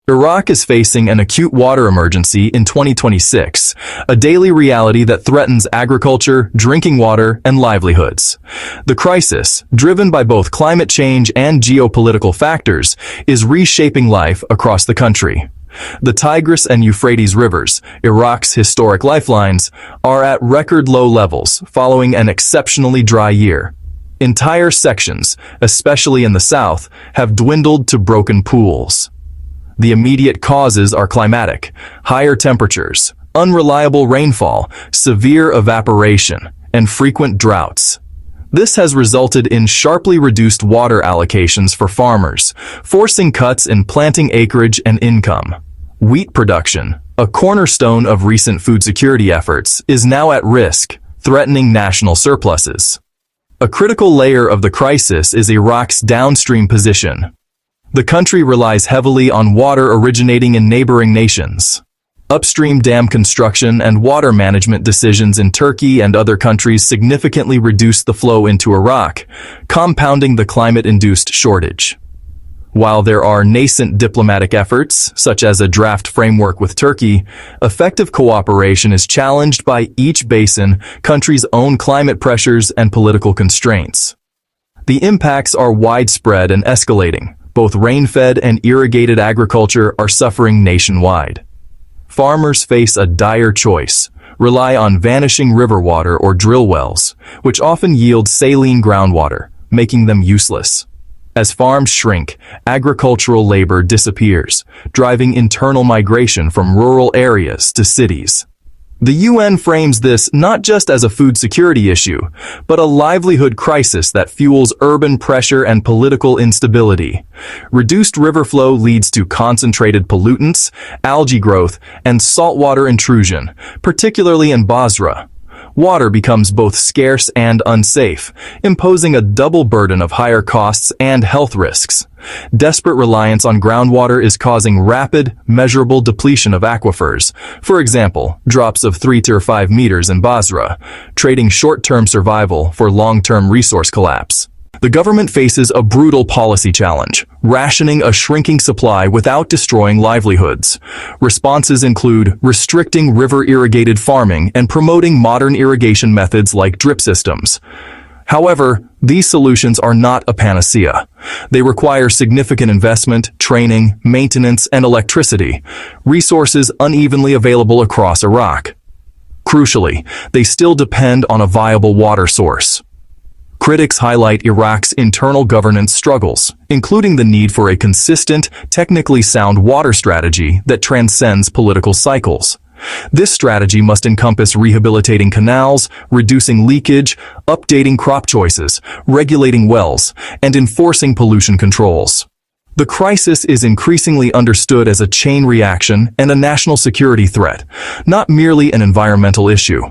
Iraq is facing an acute water emergency in 2026, a daily reality that threatens agriculture, drinking water, and livelihoods. The crisis, driven by both climate change and geopolitical factors, is reshaping life across the country. The Tigris and Euphrates rivers, Iraq's historic lifelines, are at record low levels following an exceptionally dry year. Entire sections, especially in the south, have dwindled to broken pools. The immediate causes are climatic: higher temperatures, unreliable rainfall, severe evaporation, and frequent droughts. This has resulted in sharply reduced water allocations for farmers, forcing cuts in planting acreage and income. Wheat production, a cornerstone of recent food security efforts, is now at risk, threatening national surpluses. A critical layer of the crisis is Iraq's downstream position. The country relies heavily on water originating in neighboring nations. Upstream dam construction and water management decisions in Turkey and other countries significantly reduce the flow into Iraq, compounding the climate-induced shortage. While there are nascent diplomatic efforts, such as a draft framework with Turkey, effective cooperation is challenged by each basin country's own climate pressures and political constraints. The impacts are widespread and escalating. Both rain-fed and irrigated agriculture are suffering nationwide. Farmers face a dire choice: rely on vanishing river water or drill wells, which often yield saline groundwater, making them useless. As farms shrink, agricultural labor disappears, driving internal migration from rural areas to cities. The UN frames this not just as a food security issue, but a livelihood crisis that fuels urban pressure and political instability. Reduced river flow leads to concentrated pollutants, algae growth, and saltwater intrusion, particularly in Basra. Water becomes both scarce and unsafe, imposing a double burden of higher costs and health risks. Desperate reliance on groundwater is causing rapid, measurable depletion of aquifers, for example, drops of 3 to 5 meters in Basra, trading short-term survival for long-term resource collapse. The government faces a brutal policy challenge: rationing a shrinking supply without destroying livelihoods. Responses include restricting river-irrigated farming and promoting modern irrigation methods like drip systems. However, these solutions are not a panacea. They require significant investment, training, maintenance, and electricity, resources unevenly available across Iraq. Crucially, they still depend on a viable water source. Critics highlight Iraq's internal governance struggles, including the need for a consistent, technically sound water strategy that transcends political cycles. This strategy must encompass rehabilitating canals, reducing leakage, updating crop choices, regulating wells, and enforcing pollution controls. The crisis is increasingly understood as a chain reaction and a national security threat, not merely an environmental issue.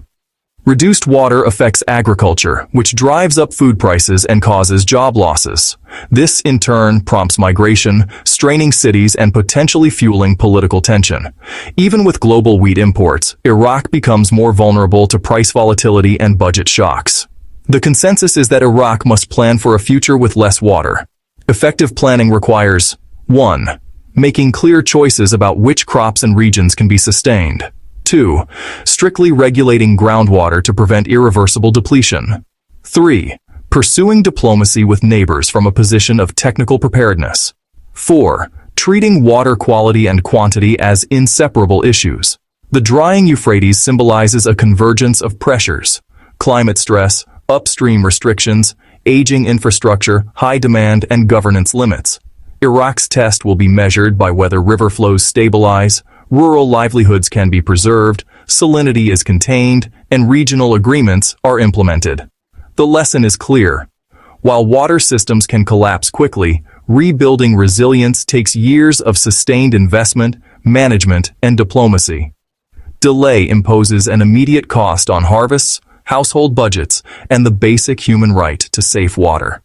Reduced water affects agriculture, which drives up food prices and causes job losses. This, in turn, prompts migration, straining cities and potentially fueling political tension. Even with global wheat imports, Iraq becomes more vulnerable to price volatility and budget shocks. The consensus is that Iraq must plan for a future with less water. Effective planning requires 1. Making clear choices about which crops and regions can be sustained. 2. Strictly regulating groundwater to prevent irreversible depletion. 3. Pursuing diplomacy with neighbors from a position of technical preparedness. 4. Treating water quality and quantity as inseparable issues. The drying Euphrates symbolizes a convergence of pressures: climate stress, upstream restrictions, aging infrastructure, high demand, and governance limits. Iraq's test will be measured by whether river flows stabilize, rural livelihoods can be preserved, salinity is contained, and regional agreements are implemented. The lesson is clear. While water systems can collapse quickly, rebuilding resilience takes years of sustained investment, management, and diplomacy. Delay imposes an immediate cost on harvests, household budgets, and the basic human right to safe water.